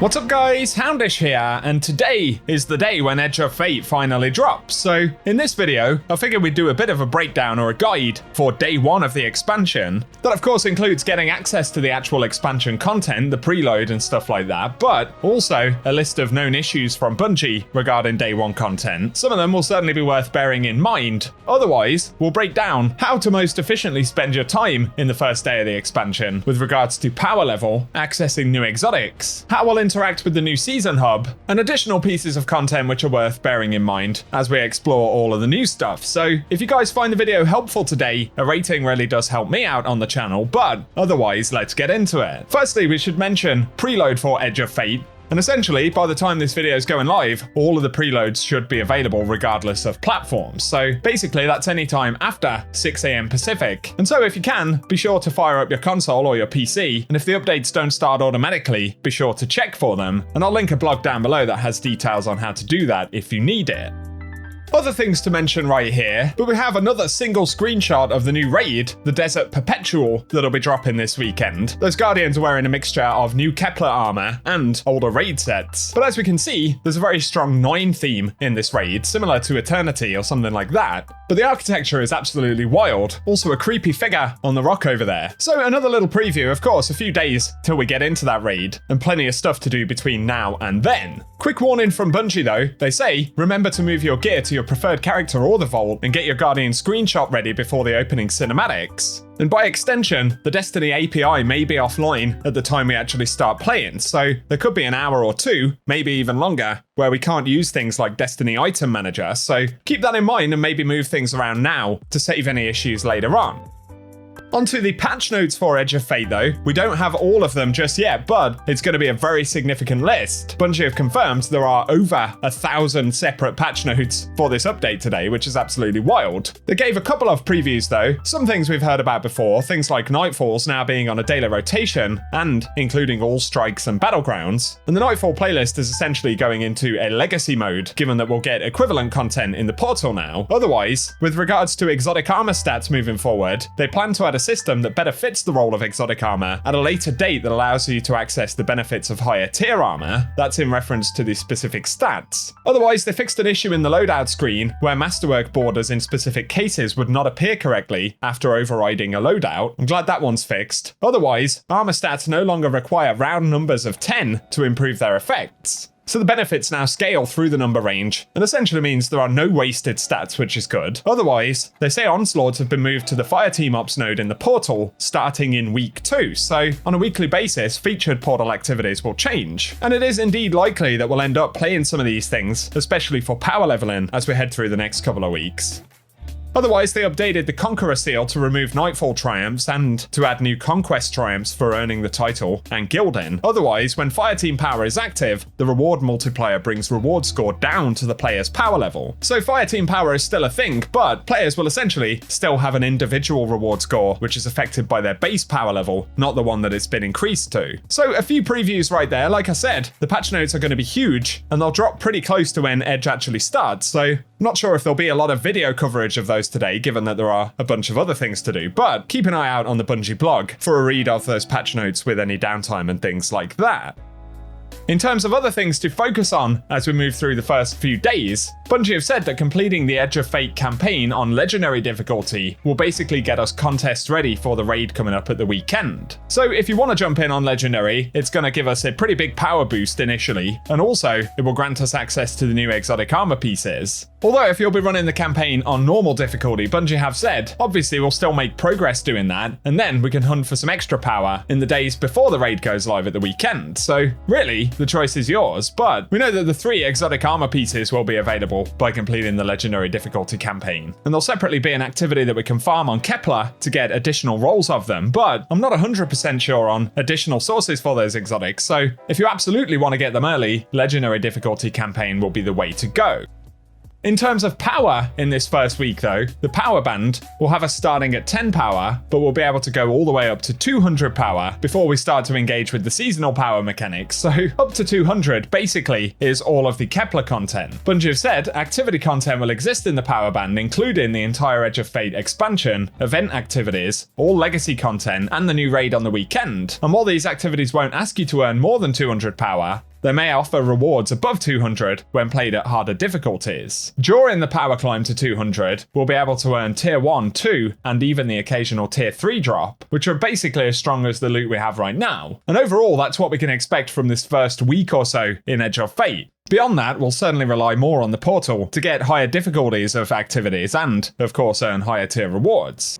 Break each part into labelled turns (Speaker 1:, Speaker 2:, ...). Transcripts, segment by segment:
Speaker 1: What's up guys, Houndish here, and today is the day when Edge of Fate finally drops. So in this video, I figured we'd do a bit of a breakdown or a guide for day one of the expansion. That of course includes getting access to the actual expansion content, the preload and stuff like that, but also a list of known issues from Bungie regarding day one content. Some of them will certainly be worth bearing in mind. Otherwise, we'll break down how to most efficiently spend your time in the first day of the expansion with regards to power level, accessing new exotics, how we'll interact with the new season hub, and additional pieces of content which are worth bearing in mind as we explore all of the new stuff. So if you guys find the video helpful today, a rating really does help me out on the channel, but otherwise let's get into it. Firstly, we should mention preload for Edge of Fate. And essentially, by the time this video is going live, all of the preloads should be available regardless of platforms. So basically, that's any time after 6 AM Pacific. And so if you can, be sure to fire up your console or your PC. And if the updates don't start automatically, be sure to check for them. And I'll link a blog down below that has details on how to do that if you need it. Other things to mention right here, but we have another single screenshot of the new raid, the Desert Perpetual, that'll be dropping this weekend. Those Guardians are wearing a mixture of new Kepler armor and older raid sets. But as we can see, there's a very strong 9 theme in this raid, similar to Eternity or something like that. But the architecture is absolutely wild. Also a creepy figure on the rock over there. So another little preview, of course, a few days till we get into that raid, and plenty of stuff to do between now and then. Quick warning from Bungie though, they say, remember to move your gear to your preferred character or the vault and get your Guardian screenshot ready before the opening cinematics. And by extension, the Destiny API may be offline at the time we actually start playing, so there could be an hour or two, maybe even longer, where we can't use things like Destiny Item Manager, so keep that in mind and maybe move things around now to save any issues later on. Onto the patch notes for Edge of Fate though. We don't have all of them just yet, but it's going to be a very significant list. Bungie have confirmed there are over 1,000 separate patch notes for this update today, which is absolutely wild. They gave a couple of previews though, some things we've heard about before, things like Nightfalls now being on a daily rotation, and including all strikes and battlegrounds. And the Nightfall playlist is essentially going into a legacy mode, given that we'll get equivalent content in the portal now. Otherwise, with regards to exotic armor stats moving forward, they plan to add a system that better fits the role of exotic armor at a later date that allows you to access the benefits of higher tier armor. That's in reference to the specific stats. Otherwise, they fixed an issue in the loadout screen where masterwork borders in specific cases would not appear correctly after overriding a loadout. I'm glad that one's fixed. Otherwise, armor stats no longer require round numbers of 10 to improve their effects. So the benefits now scale through the number range, and essentially means there are no wasted stats, which is good. Otherwise, they say Onslaughts have been moved to the Fireteam Ops node in the portal, starting in week 2, so on a weekly basis, featured portal activities will change. And it is indeed likely that we'll end up playing some of these things, especially for power leveling, as we head through the next couple of weeks. Otherwise, they updated the Conqueror seal to remove Nightfall triumphs and to add new Conquest triumphs for earning the title and gilding. Otherwise, when Fireteam power is active, the reward multiplier brings reward score down to the player's power level. So Fireteam power is still a thing, but players will essentially still have an individual reward score, which is affected by their base power level, not the one that it's been increased to. So a few previews right there. Like I said, the patch notes are going to be huge, and they'll drop pretty close to when Edge actually starts, so I'm not sure if there'll be a lot of video coverage of those today, given that there are a bunch of other things to do, but keep an eye out on the Bungie blog for a read of those patch notes with any downtime and things like that. In terms of other things to focus on as we move through the first few days, Bungie have said that completing the Edge of Fate campaign on Legendary difficulty will basically get us contest ready for the raid coming up at the weekend. So if you want to jump in on Legendary, it's going to give us a pretty big power boost initially, and also it will grant us access to the new exotic armor pieces. Although if you'll be running the campaign on normal difficulty, Bungie have said, obviously we'll still make progress doing that, and then we can hunt for some extra power in the days before the raid goes live at the weekend. So really, the choice is yours, but we know that the 3 exotic armor pieces will be available by completing the Legendary difficulty campaign. And there'll separately be an activity that we can farm on Kepler to get additional rolls of them, but I'm not 100% sure on additional sources for those exotics, so if you absolutely want to get them early, Legendary difficulty campaign will be the way to go. In terms of power in this first week though, the power band will have us starting at 10 power, but we'll be able to go all the way up to 200 power before we start to engage with the seasonal power mechanics. So up to 200 basically is all of the Kepler content. Bungie have said activity content will exist in the power band, including the entire Edge of Fate expansion, event activities, all legacy content, and the new raid on the weekend. And while these activities won't ask you to earn more than 200 power, They may offer rewards above 200 when played at harder difficulties. During the power climb to 200, we'll be able to earn tier 1, 2, and even the occasional tier 3 drop, which are basically as strong as the loot we have right now. And overall, that's what we can expect from this first week or so in Edge of Fate. Beyond that, we'll certainly rely more on the portal to get higher difficulties of activities and, of course, earn higher tier rewards.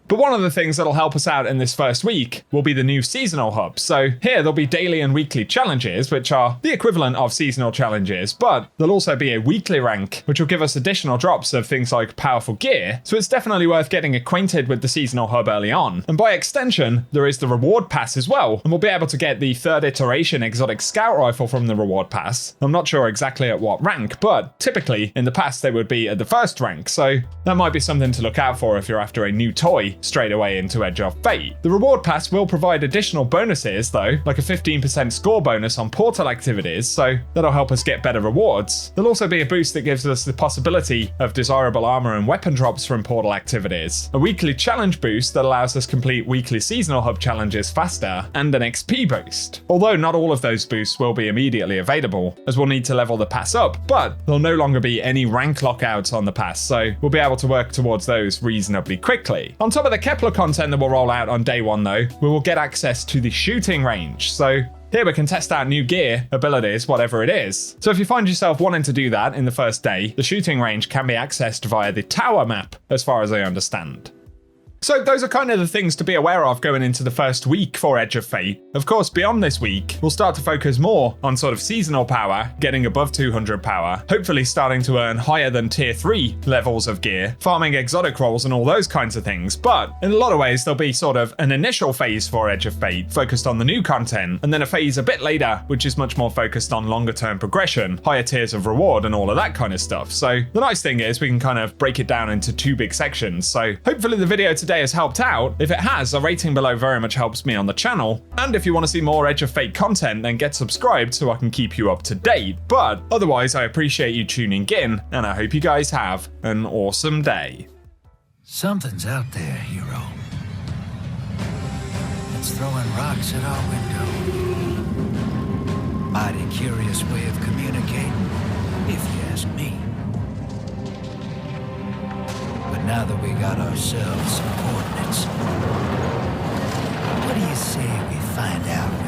Speaker 1: But one of the things that'll help us out in this first week will be the new seasonal hub. So here there'll be daily and weekly challenges, which are the equivalent of seasonal challenges, but there'll also be a weekly rank, which will give us additional drops of things like powerful gear. So it's definitely worth getting acquainted with the seasonal hub early on. And by extension, there is the reward pass as well, and we'll be able to get the 3rd iteration exotic scout rifle from the reward pass. I'm not sure exactly at what rank, but typically in the past they would be at the 1st rank, so that might be something to look out for if you're after a new toy straight away into Edge of Fate. The reward pass will provide additional bonuses though, like a 15% score bonus on portal activities, so that'll help us get better rewards. There'll also be a boost that gives us the possibility of desirable armor and weapon drops from portal activities, a weekly challenge boost that allows us to complete weekly seasonal hub challenges faster, and an XP boost. Although not all of those boosts will be immediately available, as we'll need to level the pass up, but there'll no longer be any rank lockouts on the pass, so we'll be able to work towards those reasonably quickly. On top of the Kepler content that will roll out on day 1 though, we will get access to the shooting range. So here we can test out new gear, abilities, whatever it is. So if you find yourself wanting to do that in the first day, the shooting range can be accessed via the tower map, as far as I understand. So those are kind of the things to be aware of going into the first week for Edge of Fate. Of course, beyond this week, we'll start to focus more on sort of seasonal power, getting above 200 power, hopefully starting to earn higher than tier 3 levels of gear, farming exotic rolls and all those kinds of things. But in a lot of ways, there'll be sort of an initial phase for Edge of Fate, focused on the new content, and then a phase a bit later, which is much more focused on longer term progression, higher tiers of reward and all of that kind of stuff. So the nice thing is we can kind of break it down into 2 big sections. So hopefully the video today has helped out. If it has, a rating below very much helps me on the channel. And if you want to see more Edge of Fate content, then get subscribed so I can keep you up to date. But otherwise, I appreciate you tuning in, and I hope you guys have an awesome day.
Speaker 2: Something's out there, hero. It's throwing rocks at our window. Mighty curious way of communicating, if you ask me. But now that we got ourselves some coordinates, what do you say we find out